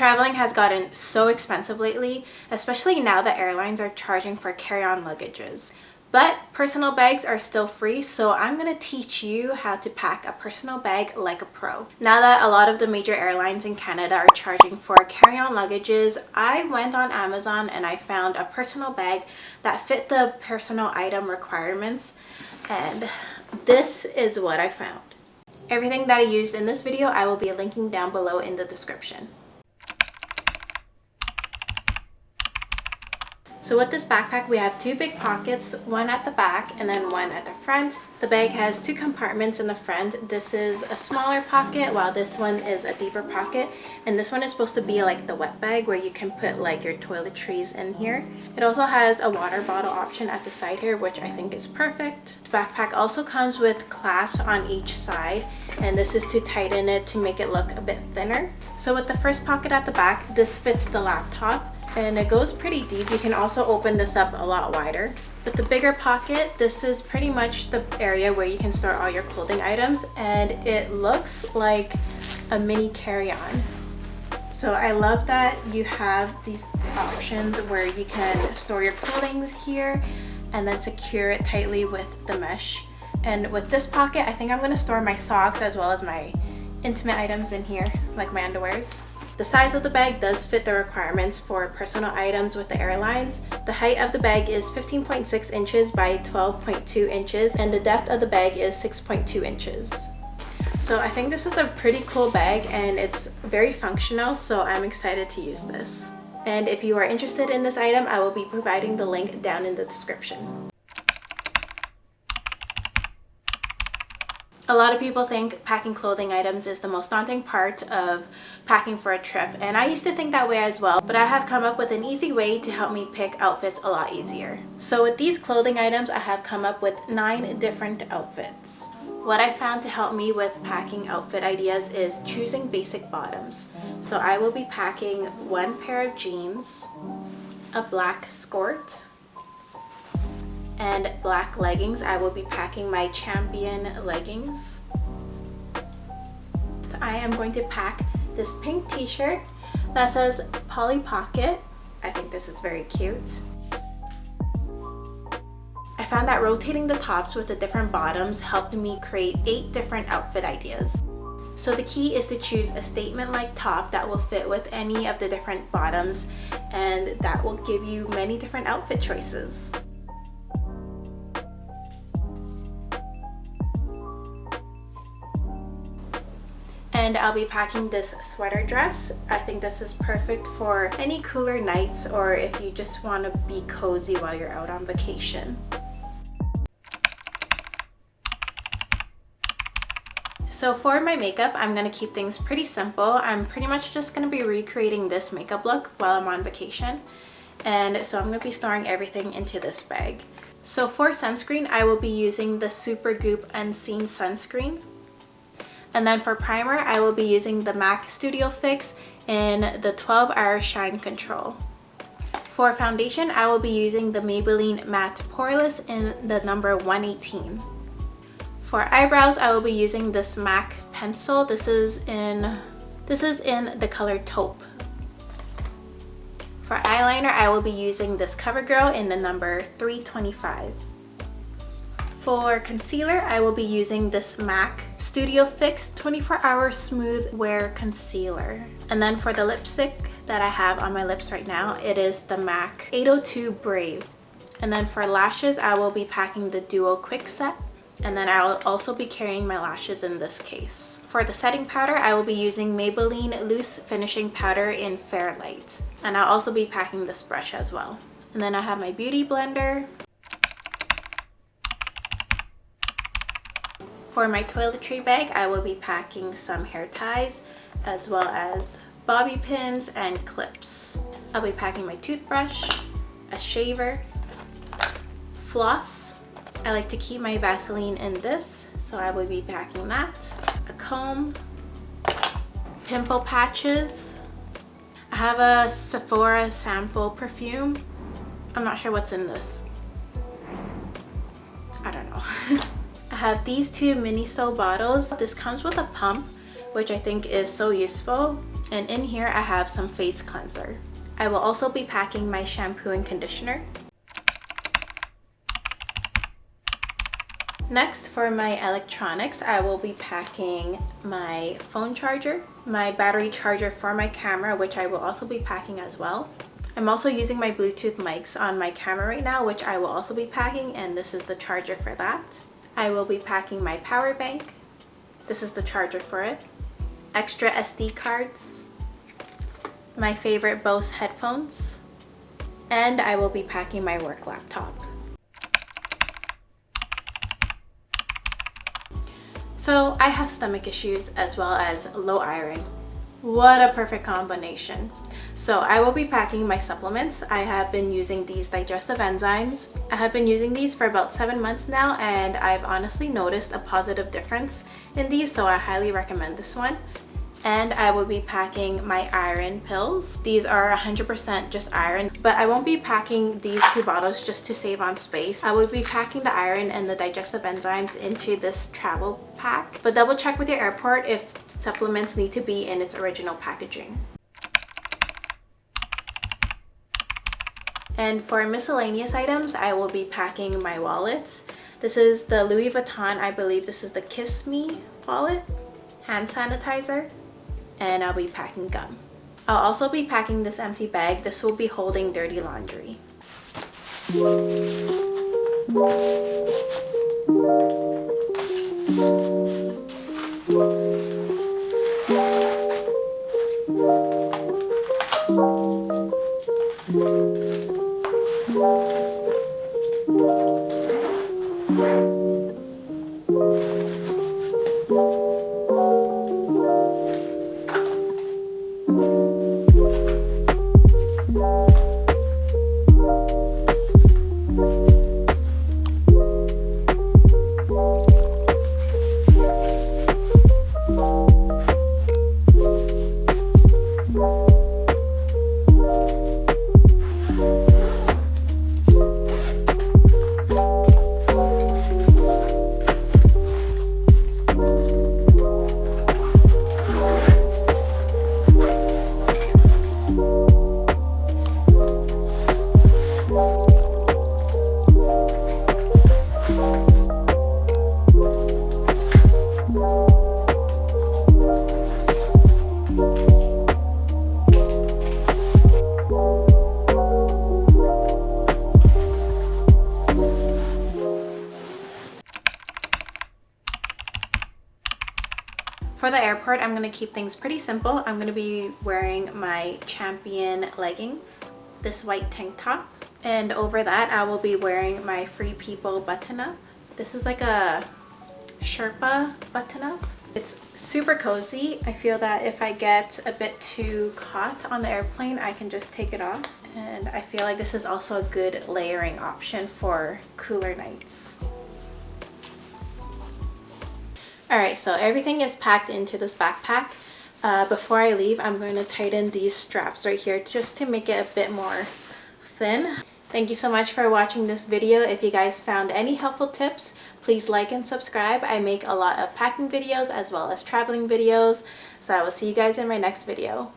Traveling has gotten so expensive lately, especially now that airlines are charging for carry-on luggages. But personal bags are still free, so I'm going to teach you how to pack a personal bag like a pro. Now that a lot of the major airlines in Canada are charging for carry-on luggages, I went on Amazon and I found a personal bag that fit the personal item requirements, and this is what I found. Everything that I used in this video I will be linking down below in the description. So with this backpack, we have two big pockets, one at the back and then one at the front. The bag has two compartments in the front. This is a smaller pocket while this one is a deeper pocket. And this one is supposed to be like the wet bag where you can put like your toiletries in here. It also has a water bottle option at the side here, which I think is perfect. The backpack also comes with clasps on each side, and this is to tighten it to make it look a bit thinner. So with the first pocket at the back, this fits the laptop. And it goes pretty deep. You can also open this up a lot wider. With the bigger pocket, this is pretty much the area where you can store all your clothing items, and it looks like a mini carry-on. So I love that you have these options where you can store your clothing here and then secure it tightly with the mesh. And with this pocket, I think I'm going to store my socks as well as my intimate items in here, like my underwears. The size of the bag does fit the requirements for personal items with the airlines. The height of the bag is 15.6 inches by 12.2 inches, and the depth of the bag is 6.2 inches. So I think this is a pretty cool bag and it's very functional, so I'm excited to use this. And if you are interested in this item, I will be providing the link down in the description. A lot of people think packing clothing items is the most daunting part of packing for a trip, and I used to think that way as well, but I have come up with an easy way to help me pick outfits a lot easier. So with these clothing items, I have come up with 9 different outfits. What I found to help me with packing outfit ideas is choosing basic bottoms. So I will be packing one pair of jeans, a black skirt, and black leggings. I will be packing my Champion leggings. I am going to pack this pink t-shirt that says Polly Pocket. I think this is very cute. I found that rotating the tops with the different bottoms helped me create 8 different outfit ideas. So the key is to choose a statement-like top that will fit with any of the different bottoms, and that will give you many different outfit choices. And I'll be packing this sweater dress. I think this is perfect for any cooler nights or if you just want to be cozy while you're out on vacation. So for my makeup, I'm going to keep things pretty simple. I'm pretty much just going to be recreating this makeup look while I'm on vacation. And so I'm going to be storing everything into this bag. So for sunscreen, I will be using the Supergoop Unseen Sunscreen. And then for primer, I will be using the MAC Studio Fix in the 12-Hour Shine Control. For foundation, I will be using the Maybelline Matte Poreless in the number 118. For eyebrows, I will be using this MAC pencil. This is in the color taupe. For eyeliner, I will be using this CoverGirl in the number 325. For concealer, I will be using this MAC Studio Fix 24-Hour Smooth Wear Concealer. And then for the lipstick that I have on my lips right now, it is the MAC 802 Brave. And then for lashes, I will be packing the Duo Quick Set. And then I will also be carrying my lashes in this case. For the setting powder, I will be using Maybelline Loose Finishing Powder in Fairlight. And I'll also be packing this brush as well. And then I have my beauty blender. For my toiletry bag, I will be packing some hair ties as well as bobby pins and clips. I'll be packing my toothbrush, a shaver, floss. I like to keep my Vaseline in this, so I will be packing that. A comb, pimple patches. I have a Sephora sample perfume. I'm not sure what's in this. I don't know. I have these 2 Miniso bottles. This comes with a pump, which I think is so useful. And in here I have some face cleanser. I will also be packing my shampoo and conditioner. Next, for my electronics, I will be packing my phone charger, my battery charger for my camera, which I will also be packing as well. I'm also using my Bluetooth mics on my camera right now, which I will also be packing, and this is the charger for that. I will be packing my power bank. This is the charger for it. Extra SD cards. My favorite Bose headphones. And I will be packing my work laptop. So I have stomach issues as well as low iron. What a perfect combination. So I will be packing my supplements. I have been using these digestive enzymes. I have been using these for about 7 months now, and I've honestly noticed a positive difference in these, so I highly recommend this one. And I will be packing my iron pills. These are 100% just iron, but I won't be packing these 2 bottles just to save on space. I will be packing the iron and the digestive enzymes into this travel pack, but double check with your airport if supplements need to be in its original packaging. And for miscellaneous items, I will be packing my wallets. This is the Louis Vuitton, I believe this is the Kiss Me wallet, hand sanitizer, and I'll be packing gum. I'll also be packing this empty bag. This will be holding dirty laundry. For the airport, I'm going to keep things pretty simple. I'm going to be wearing my Champion leggings, this white tank top, and over that I will be wearing my Free People button-up. This is like a Sherpa button-up. It's super cozy. I feel that if I get a bit too hot on the airplane, I can just take it off. And I feel like this is also a good layering option for cooler nights. Alright, so everything is packed into this backpack. Before I leave, I'm going to tighten these straps right here just to make it a bit more thin. Thank you so much for watching this video. If you guys found any helpful tips, please like and subscribe. I make a lot of packing videos as well as traveling videos. So I will see you guys in my next video.